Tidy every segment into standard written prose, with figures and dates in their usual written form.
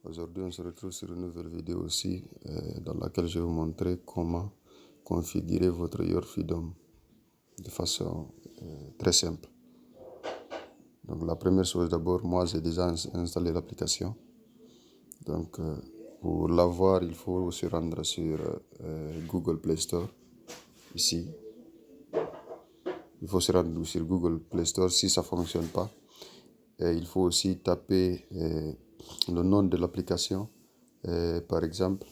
Aujourd'hui, on se retrouve sur une nouvelle vidéo aussi dans laquelle je vais vous montrer comment configurer votre Your Freedom de façon très simple. Donc la première chose d'abord, moi j'ai déjà installé l'application. Donc pour l'avoir, il faut se rendre sur Google Play Store, ici. Il faut se rendre sur Google Play Store si ça ne fonctionne pas. Et il faut aussi taper le nom de l'application, par exemple.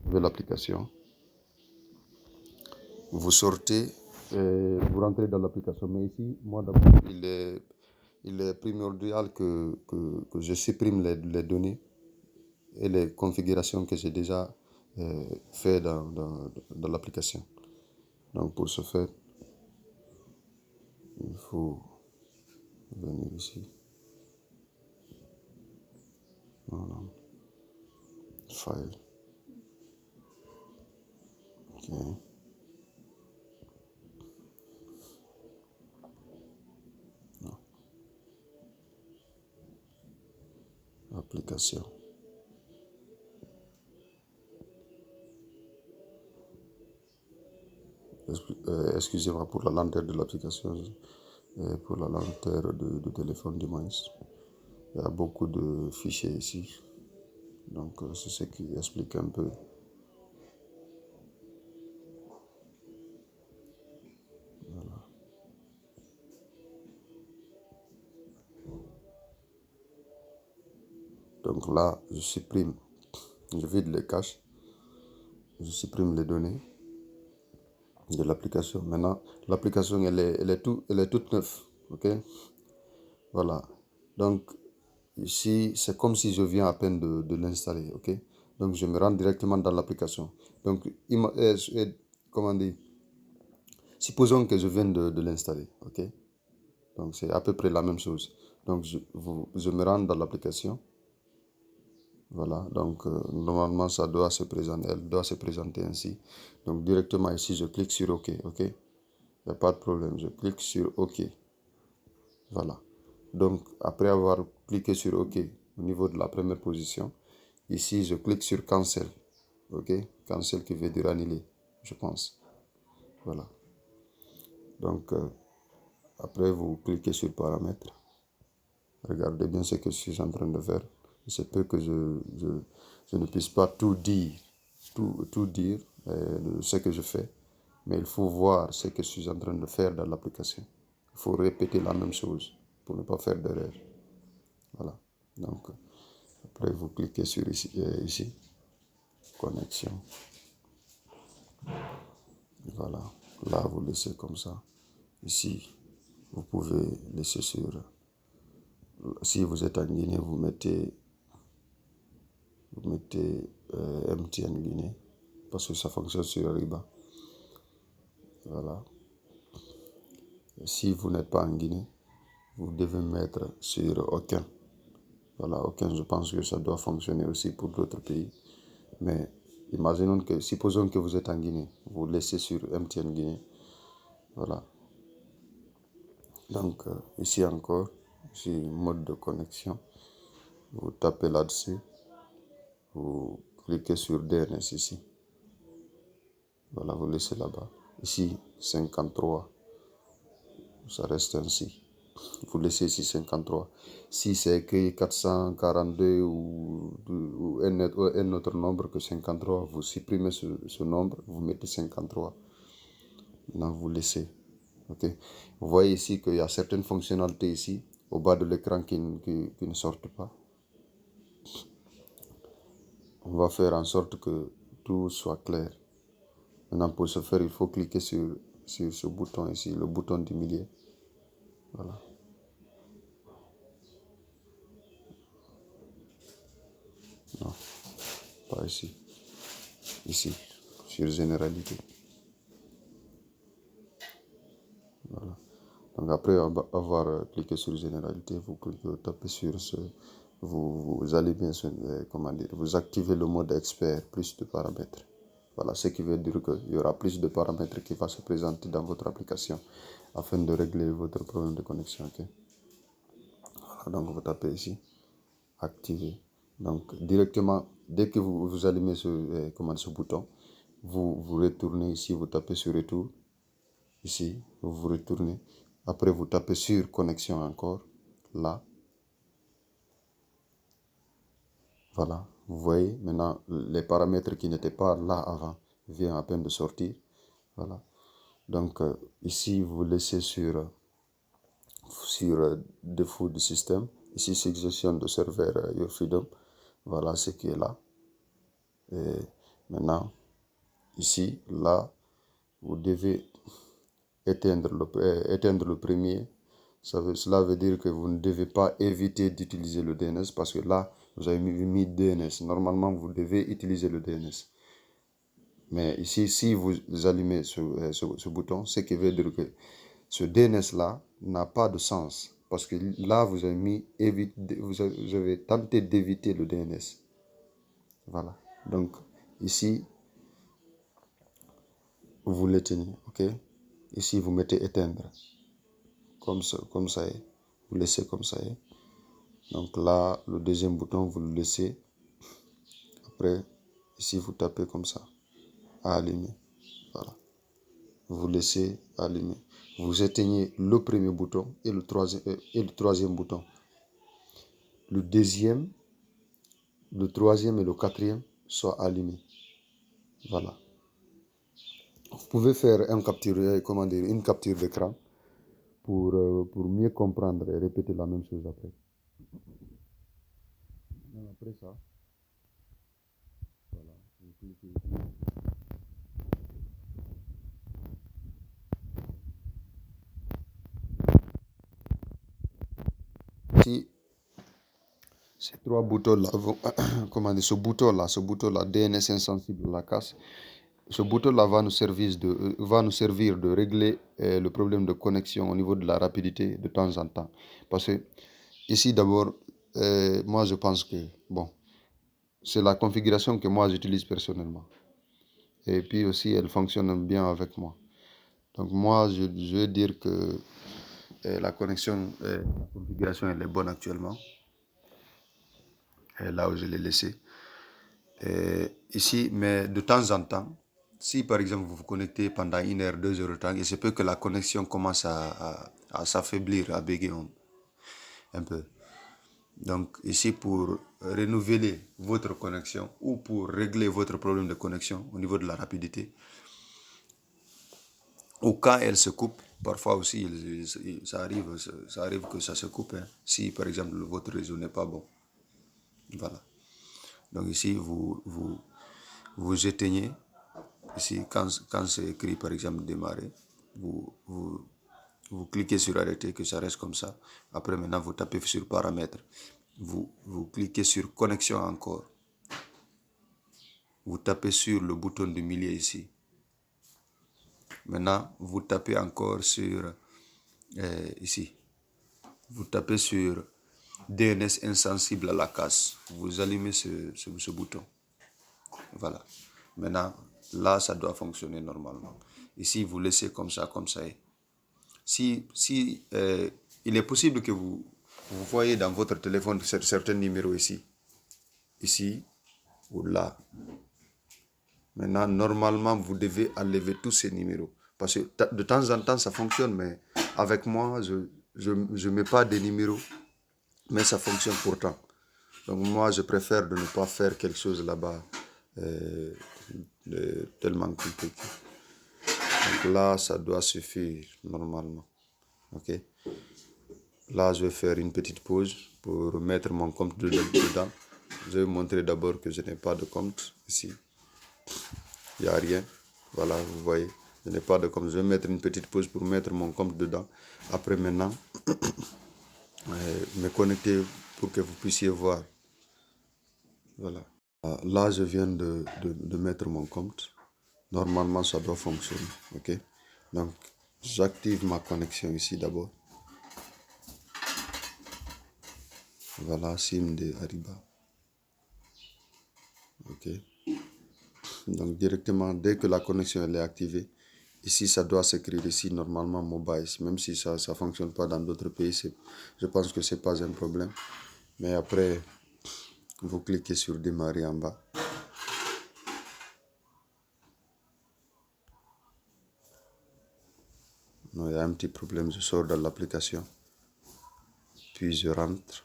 De l'application. Vous sortez, vous rentrez dans l'application. Mais ici, moi d'abord, il est primordial que je supprime les données et les configurations que j'ai déjà fait dans l'application. Donc pour ce faire, il faut venir ici. Voilà. File. Ok. Non. Application. Excusez-moi pour la lenteur de l'application, pour la lenteur du téléphone du moins. Il y a beaucoup de fichiers ici. Donc c'est ce qui explique un peu. Voilà. Donc là, je supprime, je vide les caches, je supprime les données de l'application. Maintenant, l'application, elle est toute neuve. Ok? Voilà. Donc, ici, c'est comme si je viens à peine de l'installer. Ok? Donc, je me rends directement dans l'application. Donc, comment dire? Supposons que je viens de l'installer. Ok? Donc, c'est à peu près la même chose. Donc, je me rends dans l'application. Voilà, donc normalement ça doit se présenter, elle doit se présenter ainsi. Donc directement ici, je clique sur OK, OK. Il n'y a pas de problème, je clique sur OK. Voilà. Donc après avoir cliqué sur OK au niveau de la première position, ici je clique sur Cancel. OK, Cancel qui veut dire annuler, je pense. Voilà. Donc après vous cliquez sur Paramètres. Regardez bien ce que je suis en train de faire. Il se peut que je ne puisse pas tout dire, ce que je fais, mais il faut voir ce que je suis en train de faire dans l'application. Il faut répéter la même chose pour ne pas faire d'erreur. Voilà. Donc, après, vous cliquez sur ici, connexion. Voilà. Là, vous laissez comme ça. Ici, vous pouvez laisser sur... Si vous êtes en Guinée, vous mettez MTN Guinée, parce que ça fonctionne sur Ariba. Voilà. Et si vous n'êtes pas en Guinée, vous devez mettre sur aucun. Voilà, aucun, je pense que ça doit fonctionner aussi pour d'autres pays. Mais imaginons que, supposons que vous êtes en Guinée, vous laissez sur MTN Guinée. Voilà. Donc, ici encore, ici, mode de connexion. Vous tapez là-dessus. Vous cliquez sur DNS ici. Voilà, vous laissez là-bas. Ici, 53. Ça reste ainsi. Vous laissez ici 53. Si c'est écrit 442 ou un autre nombre que 53, vous supprimez ce nombre, vous mettez 53. Maintenant, vous laissez. Okay. Vous voyez ici qu'il y a certaines fonctionnalités ici, au bas de l'écran qui ne sortent pas. On va faire en sorte que tout soit clair. Maintenant, pour ce faire, il faut cliquer sur ce bouton ici, le bouton du milieu. Voilà. Non. par ici. Ici, sur généralité. Voilà. Donc après avoir cliqué sur généralité, vous tapez sur ce, vous allez bien, comment dire, vous activez le mode expert, plus de paramètres. Voilà, ce qui veut dire qu'il y aura plus de paramètres qui vont se présenter dans votre application afin de régler votre problème de connexion. Okay? Voilà, donc vous tapez ici, activer. Donc directement, dès que vous allumez ce bouton, vous retournez ici, vous tapez sur retour. Ici, vous retournez. Après, vous tapez sur connexion encore. Là. Voilà. Vous voyez, maintenant, les paramètres qui n'étaient pas là avant viennent à peine de sortir. Voilà. Donc, ici, vous laissez sur défaut du système. Ici, suggestion de serveur Your Freedom. Voilà ce qui est là. Et maintenant, ici, là, vous devez éteindre le premier. Cela veut dire que vous ne devez pas éviter d'utiliser le DNS parce que là, vous avez mis DNS. Normalement, vous devez utiliser le DNS. Mais ici, si vous allumez ce bouton, ce qui veut dire que ce DNS-là n'a pas de sens. Parce que là, vous avez tenté d'éviter le DNS. Voilà. Donc, ici, vous l'éteignez. OK? Ici, vous mettez éteindre. Comme ça est. Vous laissez comme ça est. Donc là, le deuxième bouton, vous le laissez. Après, ici, vous tapez comme ça. Allumer. Voilà. Vous laissez allumer. Vous éteignez le premier bouton et le troisième bouton. Le deuxième, le troisième et le quatrième sont allumés. Voilà. Vous pouvez faire une capture d'écran pour mieux comprendre et répéter la même chose après. Après ça, voilà, vous cliquez ici. Si ces trois boutons-là vont, ce bouton-là, DNS insensible à la casse, ce bouton-là va nous servir de régler le problème de connexion au niveau de la rapidité de temps en temps. Parce que ici, d'abord, moi, je pense que, bon, c'est la configuration que moi, j'utilise personnellement. Et puis aussi, elle fonctionne bien avec moi. Donc moi, je veux dire que la configuration, elle est bonne actuellement. Et là où je l'ai laissé. Ici, mais de temps en temps, si par exemple vous vous connectez pendant 1 heure, 2 heures de temps, il se peut que la connexion commence à s'affaiblir, à bégayer un peu. Donc ici, pour renouveler votre connexion ou pour régler votre problème de connexion au niveau de la rapidité, ou quand elle se coupe, parfois aussi ça arrive que ça se coupe, hein, si par exemple votre réseau n'est pas bon. Voilà. Donc ici, vous éteignez. Ici, quand c'est écrit par exemple démarrer, vous cliquez sur arrêter, que ça reste comme ça. Après, maintenant, vous tapez sur paramètres. Vous cliquez sur connexion encore. Vous tapez sur le bouton du milieu ici. Maintenant, vous tapez encore sur ici. Vous tapez sur DNS insensible à la casse. Vous allumez ce bouton. Voilà. Maintenant, là, ça doit fonctionner normalement. Ici, vous laissez comme ça est. Si il est possible que vous voyez dans votre téléphone certains numéros ici ou là. Maintenant, normalement, vous devez enlever tous ces numéros. Parce que de temps en temps, ça fonctionne, mais avec moi, je ne mets pas de numéros, mais ça fonctionne pourtant. Donc moi, je préfère de ne pas faire quelque chose là-bas tellement compliqué. Donc là, ça doit suffire normalement. Ok. Là, je vais faire une petite pause pour mettre mon compte dedans. Je vais vous montrer d'abord que je n'ai pas de compte ici. Il n'y a rien. Voilà, vous voyez. Je n'ai pas de compte. Je vais mettre une petite pause pour mettre mon compte dedans. Après, maintenant, me connecter pour que vous puissiez voir. Voilà. Là, je viens de mettre mon compte. Normalement, ça doit fonctionner. OK? Donc, j'active ma connexion ici d'abord. Voilà, SIM de Ariba. OK? Donc, directement, dès que la connexion elle est activée, ici, ça doit s'écrire ici, normalement, mobile. Même si ça ne fonctionne pas dans d'autres pays, je pense que ce n'est pas un problème. Mais après, vous cliquez sur démarrer en bas. Non, il y a un petit problème. Je sors de l'application. Puis je rentre.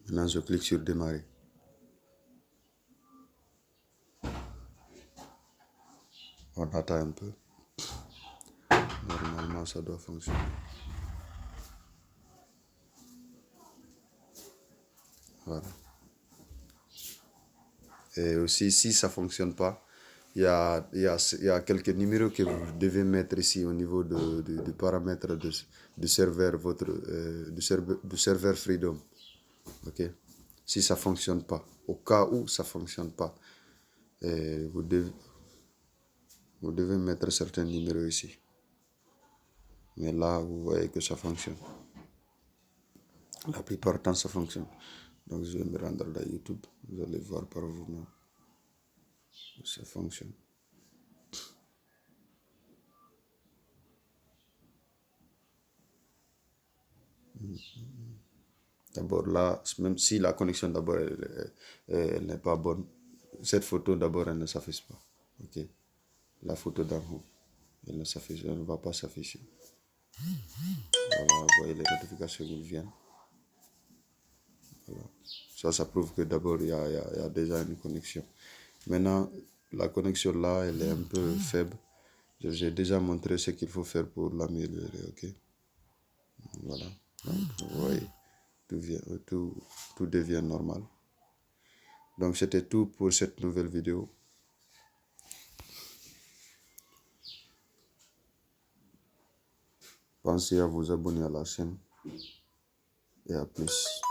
Maintenant, je clique sur démarrer. On attend un peu. Normalement, ça doit fonctionner. Voilà. Et aussi, si ça ne fonctionne pas, il y a quelques numéros que vous devez mettre ici au niveau du paramètre du serveur, du serveur Freedom. OK? Si ça ne fonctionne pas, au cas où ça ne fonctionne pas, vous devez mettre certains numéros ici. Mais là, vous voyez que ça fonctionne. La plupart du temps, ça fonctionne. Donc, je vais me rendre dans YouTube. Vous allez voir par vous-même. Ça fonctionne. D'abord là, même si la connexion d'abord elle n'est pas bonne, cette photo d'abord elle ne s'affiche pas. Ok, la photo d'en haut, elle ne va pas s'afficher. Voilà, vous voyez les notifications qui viennent. Voilà. Ça prouve que d'abord il y a déjà une connexion. Maintenant, la connexion là, elle est un peu faible. J'ai déjà montré ce qu'il faut faire pour l'améliorer. Ok, voilà. Donc, vous voyez, tout devient normal. Donc, c'était tout pour cette nouvelle vidéo. Pensez à vous abonner à la chaîne et à plus.